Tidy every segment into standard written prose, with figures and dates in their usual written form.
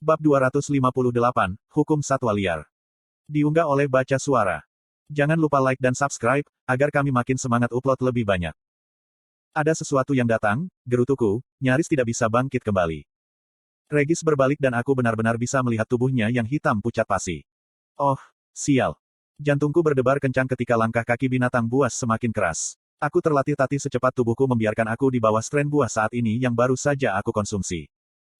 Bab 258, Hukum Satwa Liar. Diunggah oleh Baca Suara. Jangan lupa like dan subscribe, agar kami makin semangat upload lebih banyak. Ada sesuatu yang datang, gerutuku, nyaris tidak bisa bangkit kembali. Regis berbalik dan aku benar-benar bisa melihat tubuhnya yang hitam pucat pasi. Oh, sial. Jantungku berdebar kencang ketika langkah kaki binatang buas semakin keras. Aku terlatih-tatih secepat tubuhku membiarkan aku di bawah strain buah saat ini yang baru saja aku konsumsi.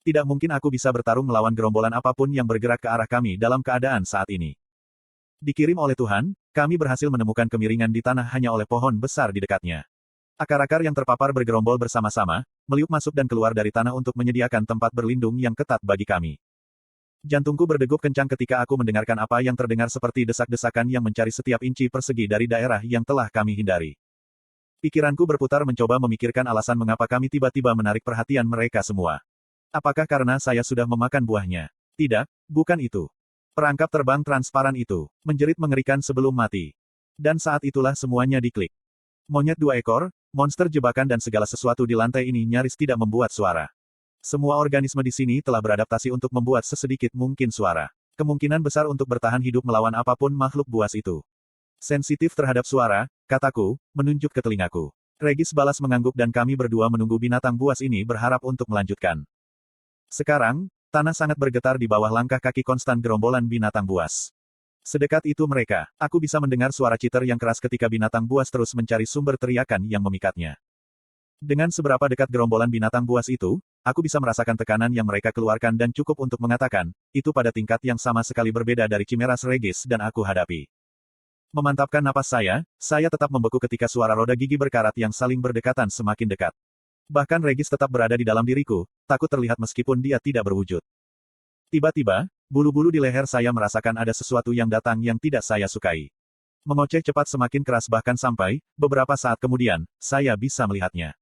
Tidak mungkin aku bisa bertarung melawan gerombolan apapun yang bergerak ke arah kami dalam keadaan saat ini. Dikirim oleh Tuhan, kami berhasil menemukan kemiringan di tanah hanya oleh pohon besar di dekatnya. Akar-akar yang terpapar bergerombol bersama-sama, meliuk masuk dan keluar dari tanah untuk menyediakan tempat berlindung yang ketat bagi kami. Jantungku berdegup kencang ketika aku mendengarkan apa yang terdengar seperti desak-desakan yang mencari setiap inci persegi dari daerah yang telah kami hindari. Pikiranku berputar mencoba memikirkan alasan mengapa kami tiba-tiba menarik perhatian mereka semua. Apakah karena saya sudah memakan buahnya? Tidak, bukan itu. Perangkap terbang transparan itu menjerit mengerikan sebelum mati. Dan saat itulah semuanya diklik. Monyet 2 ekor, monster jebakan dan segala sesuatu di lantai ini nyaris tidak membuat suara. Semua organisme di sini telah beradaptasi untuk membuat sesedikit mungkin suara. Kemungkinan besar untuk bertahan hidup melawan apapun makhluk buas itu. Sensitif terhadap suara, kataku, menunjuk ke telingaku. Regis balas mengangguk dan kami berdua menunggu binatang buas ini berharap untuk melanjutkan. Sekarang, tanah sangat bergetar di bawah langkah kaki konstan gerombolan binatang buas. Sedekat itu mereka, aku bisa mendengar suara citer yang keras ketika binatang buas terus mencari sumber teriakan yang memikatnya. Dengan seberapa dekat gerombolan binatang buas itu, aku bisa merasakan tekanan yang mereka keluarkan dan cukup untuk mengatakan, itu pada tingkat yang sama sekali berbeda dari Chimeras Regis dan aku hadapi. Memantapkan napas saya tetap membeku ketika suara roda gigi berkarat yang saling berdekatan semakin dekat. Bahkan Regis tetap berada di dalam diriku, takut terlihat meskipun dia tidak berwujud. Tiba-tiba, bulu-bulu di leher saya merasakan ada sesuatu yang datang yang tidak saya sukai. Mengoceh cepat semakin keras bahkan sampai, beberapa saat kemudian, saya bisa melihatnya.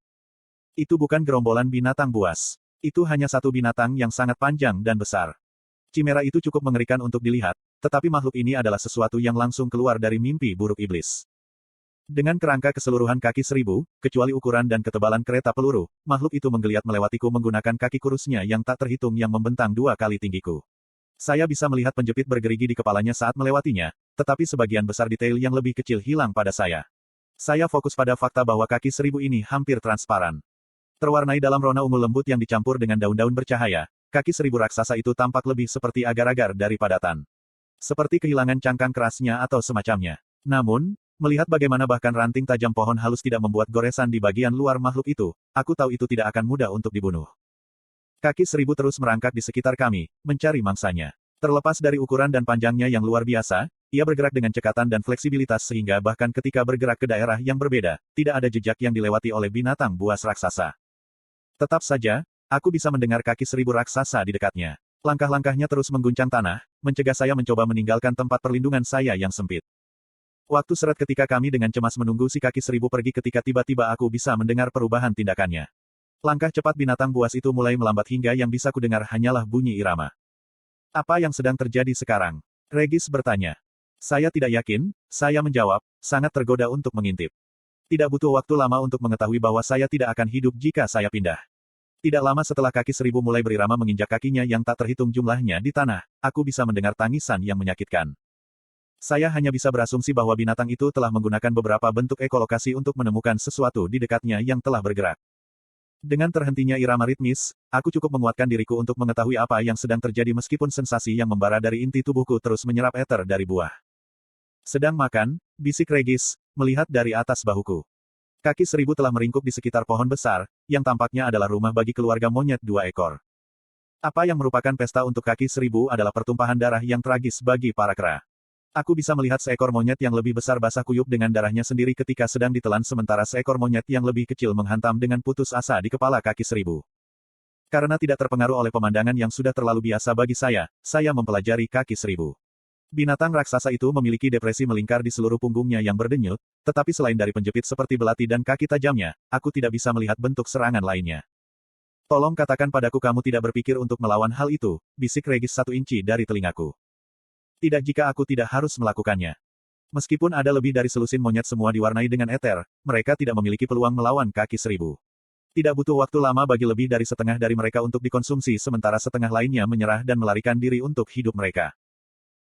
Itu bukan gerombolan binatang buas. Itu hanya satu binatang yang sangat panjang dan besar. Chimera itu cukup mengerikan untuk dilihat, tetapi makhluk ini adalah sesuatu yang langsung keluar dari mimpi buruk iblis. Dengan kerangka keseluruhan kaki 1000, kecuali ukuran dan ketebalan kereta peluru, makhluk itu menggeliat melewatiku menggunakan kaki kurusnya yang tak terhitung yang membentang 2 kali tinggiku. Saya bisa melihat penjepit bergerigi di kepalanya saat melewatinya, tetapi sebagian besar detail yang lebih kecil hilang pada saya. Saya fokus pada fakta bahwa kaki 1000 ini hampir transparan. Terwarnai dalam rona ungu lembut yang dicampur dengan daun-daun bercahaya, kaki 1000 raksasa itu tampak lebih seperti agar-agar daripada tan. Seperti kehilangan cangkang kerasnya atau semacamnya. Namun, melihat bagaimana bahkan ranting tajam pohon halus tidak membuat goresan di bagian luar makhluk itu, aku tahu itu tidak akan mudah untuk dibunuh. Kaki 1000 terus merangkak di sekitar kami, mencari mangsanya. Terlepas dari ukuran dan panjangnya yang luar biasa, ia bergerak dengan cekatan dan fleksibilitas sehingga bahkan ketika bergerak ke daerah yang berbeda, tidak ada jejak yang dilewati oleh binatang buas raksasa. Tetap saja, aku bisa mendengar kaki 1000 raksasa di dekatnya. Langkah-langkahnya terus mengguncang tanah, mencegah saya mencoba meninggalkan tempat perlindungan saya yang sempit. Waktu seret ketika kami dengan cemas menunggu si kaki 1000 pergi ketika tiba-tiba aku bisa mendengar perubahan tindakannya. Langkah cepat binatang buas itu mulai melambat hingga yang bisa kudengar hanyalah bunyi irama. Apa yang sedang terjadi sekarang? Regis bertanya. Saya tidak yakin, saya menjawab, sangat tergoda untuk mengintip. Tidak butuh waktu lama untuk mengetahui bahwa saya tidak akan hidup jika saya pindah. Tidak lama setelah kaki 1000 mulai berirama menginjak kakinya yang tak terhitung jumlahnya di tanah, aku bisa mendengar tangisan yang menyakitkan. Saya hanya bisa berasumsi bahwa binatang itu telah menggunakan beberapa bentuk ekolokasi untuk menemukan sesuatu di dekatnya yang telah bergerak. Dengan terhentinya irama ritmis, aku cukup menguatkan diriku untuk mengetahui apa yang sedang terjadi meskipun sensasi yang membara dari inti tubuhku terus menyerap eter dari buah. Sedang makan, bisik Regis, melihat dari atas bahuku. Kaki 1000 telah meringkuk di sekitar pohon besar, yang tampaknya adalah rumah bagi keluarga monyet 2 ekor. Apa yang merupakan pesta untuk kaki 1000 adalah pertumpahan darah yang tragis bagi para kera. Aku bisa melihat seekor monyet yang lebih besar basah kuyup dengan darahnya sendiri ketika sedang ditelan sementara seekor monyet yang lebih kecil menghantam dengan putus asa di kepala kaki 1000. Karena tidak terpengaruh oleh pemandangan yang sudah terlalu biasa bagi saya mempelajari kaki 1000. Binatang raksasa itu memiliki depresi melingkar di seluruh punggungnya yang berdenyut, tetapi selain dari penjepit seperti belati dan kaki tajamnya, aku tidak bisa melihat bentuk serangan lainnya. Tolong katakan padaku kamu tidak berpikir untuk melawan hal itu, bisik Regis 1 inci dari telingaku. Tidak jika aku tidak harus melakukannya. Meskipun ada lebih dari selusin monyet semua diwarnai dengan eter, mereka tidak memiliki peluang melawan kaki 1000. Tidak butuh waktu lama bagi lebih dari setengah dari mereka untuk dikonsumsi sementara setengah lainnya menyerah dan melarikan diri untuk hidup mereka.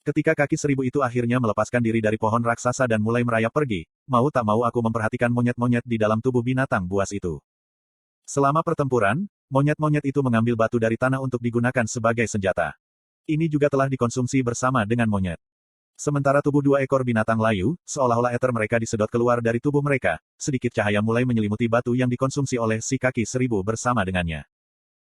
Ketika kaki seribu itu akhirnya melepaskan diri dari pohon raksasa dan mulai merayap pergi, mau tak mau aku memperhatikan monyet-monyet di dalam tubuh binatang buas itu. Selama pertempuran, monyet-monyet itu mengambil batu dari tanah untuk digunakan sebagai senjata. Ini juga telah dikonsumsi bersama dengan monyet. Sementara tubuh dua ekor binatang layu, seolah-olah eter mereka disedot keluar dari tubuh mereka, sedikit cahaya mulai menyelimuti batu yang dikonsumsi oleh si kaki seribu bersama dengannya.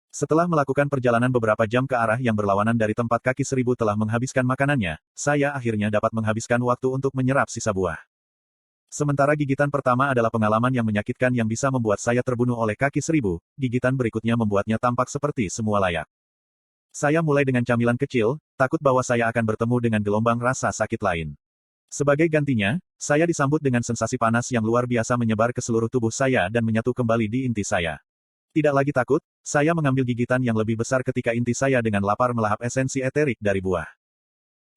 Setelah melakukan perjalanan beberapa jam ke arah yang berlawanan dari tempat kaki seribu telah menghabiskan makanannya, saya akhirnya dapat menghabiskan waktu untuk menyerap sisa buah. Sementara gigitan pertama adalah pengalaman yang menyakitkan yang bisa membuat saya terbunuh oleh kaki seribu, gigitan berikutnya membuatnya tampak seperti semua layak. Saya mulai dengan camilan kecil, takut bahwa saya akan bertemu dengan gelombang rasa sakit lain. Sebagai gantinya, saya disambut dengan sensasi panas yang luar biasa menyebar ke seluruh tubuh saya dan menyatu kembali di inti saya. Tidak lagi takut, saya mengambil gigitan yang lebih besar ketika inti saya dengan lapar melahap esensi eterik dari buah.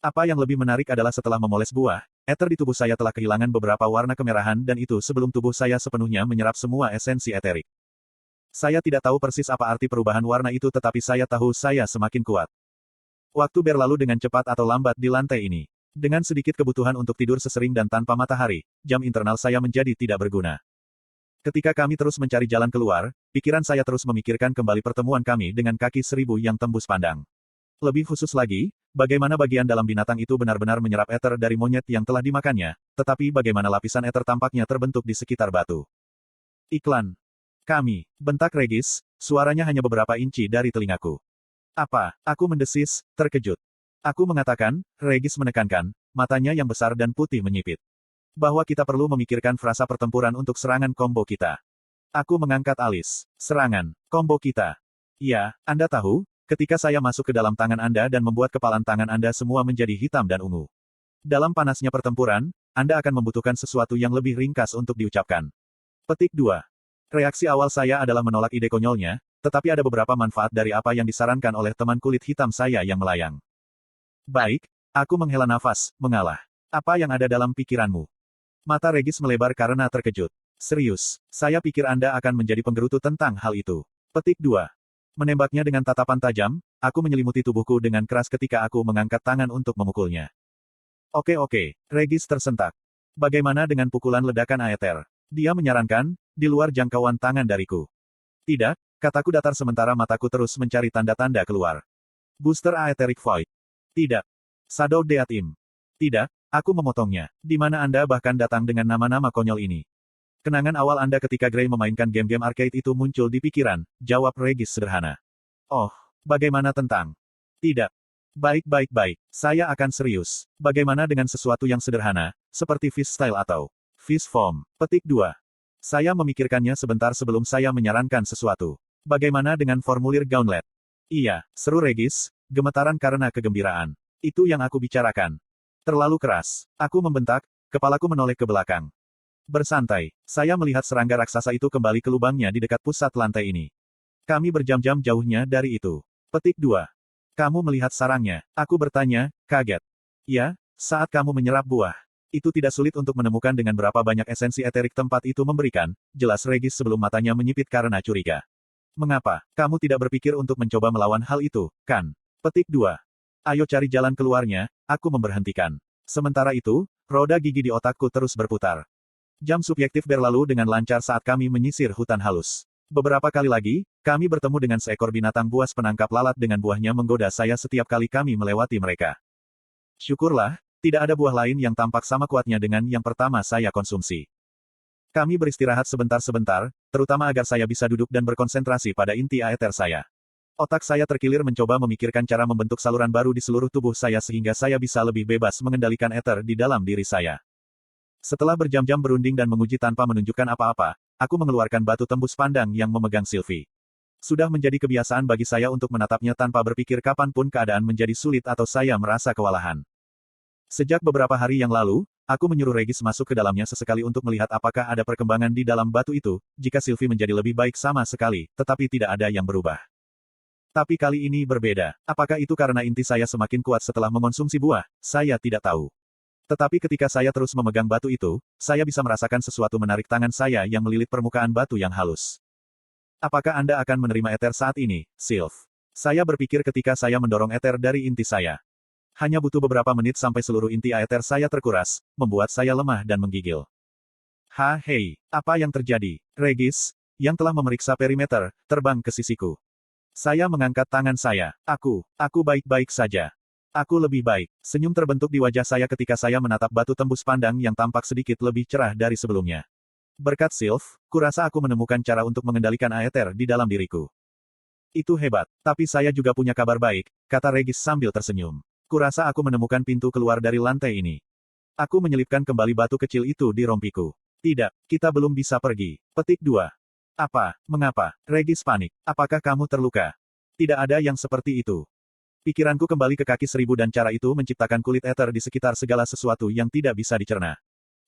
Apa yang lebih menarik adalah setelah memoles buah, eter di tubuh saya telah kehilangan beberapa warna kemerahan dan itu sebelum tubuh saya sepenuhnya menyerap semua esensi eterik. Saya tidak tahu persis apa arti perubahan warna itu tetapi saya tahu saya semakin kuat. Waktu berlalu dengan cepat atau lambat di lantai ini. Dengan sedikit kebutuhan untuk tidur sesering dan tanpa matahari, jam internal saya menjadi tidak berguna. Ketika kami terus mencari jalan keluar, pikiran saya terus memikirkan kembali pertemuan kami dengan kaki seribu yang tembus pandang. Lebih khusus lagi, bagaimana bagian dalam binatang itu benar-benar menyerap eter dari monyet yang telah dimakannya, tetapi bagaimana lapisan eter tampaknya terbentuk di sekitar batu. Iklan. Kami, bentak Regis, suaranya hanya beberapa inci dari telingaku. Apa? Aku mendesis, terkejut. Aku mengatakan, Regis menekankan, matanya yang besar dan putih menyipit. Bahwa kita perlu memikirkan frasa pertempuran untuk serangan combo kita. Aku mengangkat alis. Serangan, combo kita. Ya, Anda tahu, ketika saya masuk ke dalam tangan Anda dan membuat kepalan tangan Anda semua menjadi hitam dan ungu. Dalam panasnya pertempuran, Anda akan membutuhkan sesuatu yang lebih ringkas untuk diucapkan. Petik 2. Reaksi awal saya adalah menolak ide konyolnya, tetapi ada beberapa manfaat dari apa yang disarankan oleh teman kulit hitam saya yang melayang. Baik, aku menghela nafas, mengalah. Apa yang ada dalam pikiranmu? Mata Regis melebar karena terkejut. Serius, saya pikir Anda akan menjadi penggerutu tentang hal itu. Petik 2. Menembaknya dengan tatapan tajam, aku menyelimuti tubuhku dengan keras ketika aku mengangkat tangan untuk memukulnya. Oke, Regis tersentak. Bagaimana dengan pukulan ledakan aether? Dia menyarankan, di luar jangkauan tangan dariku. Tidak, kataku datar sementara mataku terus mencari tanda-tanda keluar. Booster Aetheric Void. Tidak. Shadow Deathim. Tidak, aku memotongnya. Di mana Anda bahkan datang dengan nama-nama konyol ini? Kenangan awal Anda ketika Gray memainkan game-game arcade itu muncul di pikiran, jawab Regis sederhana. Oh, bagaimana tentang? Tidak. Baik, saya akan serius. Bagaimana dengan sesuatu yang sederhana, seperti Fish Style atau Fish Foam? Petik 2. Saya memikirkannya sebentar sebelum saya menyarankan sesuatu. Bagaimana dengan formulir Gauntlet? Iya, seru Regis, gemetaran karena kegembiraan. Itu yang aku bicarakan. Terlalu keras. Aku membentak, kepalaku menoleh ke belakang. Bersantai, saya melihat serangga raksasa itu kembali ke lubangnya di dekat pusat lantai ini. Kami berjam-jam jauhnya dari itu. Petik 2. Kamu melihat sarangnya? Aku bertanya, kaget. Ya, saat kamu menyerap buah. Itu tidak sulit untuk menemukan dengan berapa banyak esensi eterik tempat itu memberikan, jelas Regis sebelum matanya menyipit karena curiga. Mengapa, kamu tidak berpikir untuk mencoba melawan hal itu, kan? Petik 2. Ayo cari jalan keluarnya, aku memberhentikan. Sementara itu, roda gigi di otakku terus berputar. Jam subjektif berlalu dengan lancar saat kami menyisir hutan halus. Beberapa kali lagi, kami bertemu dengan seekor binatang buas penangkap lalat dengan buahnya menggoda saya setiap kali kami melewati mereka. Syukurlah, tidak ada buah lain yang tampak sama kuatnya dengan yang pertama saya konsumsi. Kami beristirahat sebentar-sebentar, terutama agar saya bisa duduk dan berkonsentrasi pada inti aether saya. Otak saya terkilir mencoba memikirkan cara membentuk saluran baru di seluruh tubuh saya sehingga saya bisa lebih bebas mengendalikan aether di dalam diri saya. Setelah berjam-jam berunding dan menguji tanpa menunjukkan apa-apa, aku mengeluarkan batu tembus pandang yang memegang Sylvie. Sudah menjadi kebiasaan bagi saya untuk menatapnya tanpa berpikir kapanpun keadaan menjadi sulit atau saya merasa kewalahan. Sejak beberapa hari yang lalu, aku menyuruh Regis masuk ke dalamnya sesekali untuk melihat apakah ada perkembangan di dalam batu itu, jika Sylvie menjadi lebih baik sama sekali, tetapi tidak ada yang berubah. Tapi kali ini berbeda. Apakah itu karena inti saya semakin kuat setelah mengonsumsi buah? Saya tidak tahu. Tetapi ketika saya terus memegang batu itu, saya bisa merasakan sesuatu menarik tangan saya yang melilit permukaan batu yang halus. Apakah Anda akan menerima ether saat ini, Sylph? Saya berpikir ketika saya mendorong ether dari inti saya. Hanya butuh beberapa menit sampai seluruh inti aether saya terkuras, membuat saya lemah dan menggigil. Hei, apa yang terjadi? Regis, yang telah memeriksa perimeter, terbang ke sisiku. Saya mengangkat tangan saya. Aku baik-baik saja. Aku lebih baik. Senyum terbentuk di wajah saya ketika saya menatap batu tembus pandang yang tampak sedikit lebih cerah dari sebelumnya. Berkat Sylph, kurasa aku menemukan cara untuk mengendalikan aether di dalam diriku. Itu hebat. Tapi saya juga punya kabar baik, kata Regis sambil tersenyum. Kurasa aku menemukan pintu keluar dari lantai ini. Aku menyelipkan kembali batu kecil itu di rompiku. Tidak, kita belum bisa pergi. Petik 2. Apa? Mengapa? Regis panik. Apakah kamu terluka? Tidak ada yang seperti itu. Pikiranku kembali ke kaki seribu dan cara itu menciptakan kulit ether di sekitar segala sesuatu yang tidak bisa dicerna.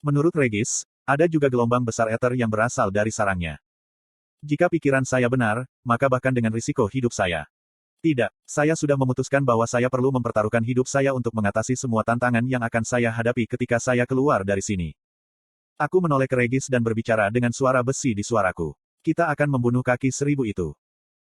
Menurut Regis, ada juga gelombang besar ether yang berasal dari sarangnya. Jika pikiran saya benar, maka bahkan dengan risiko hidup saya. Tidak, saya sudah memutuskan bahwa saya perlu mempertaruhkan hidup saya untuk mengatasi semua tantangan yang akan saya hadapi ketika saya keluar dari sini. Aku menoleh ke Regis dan berbicara dengan suara besi di suaraku. Kita akan membunuh kaki seribu itu.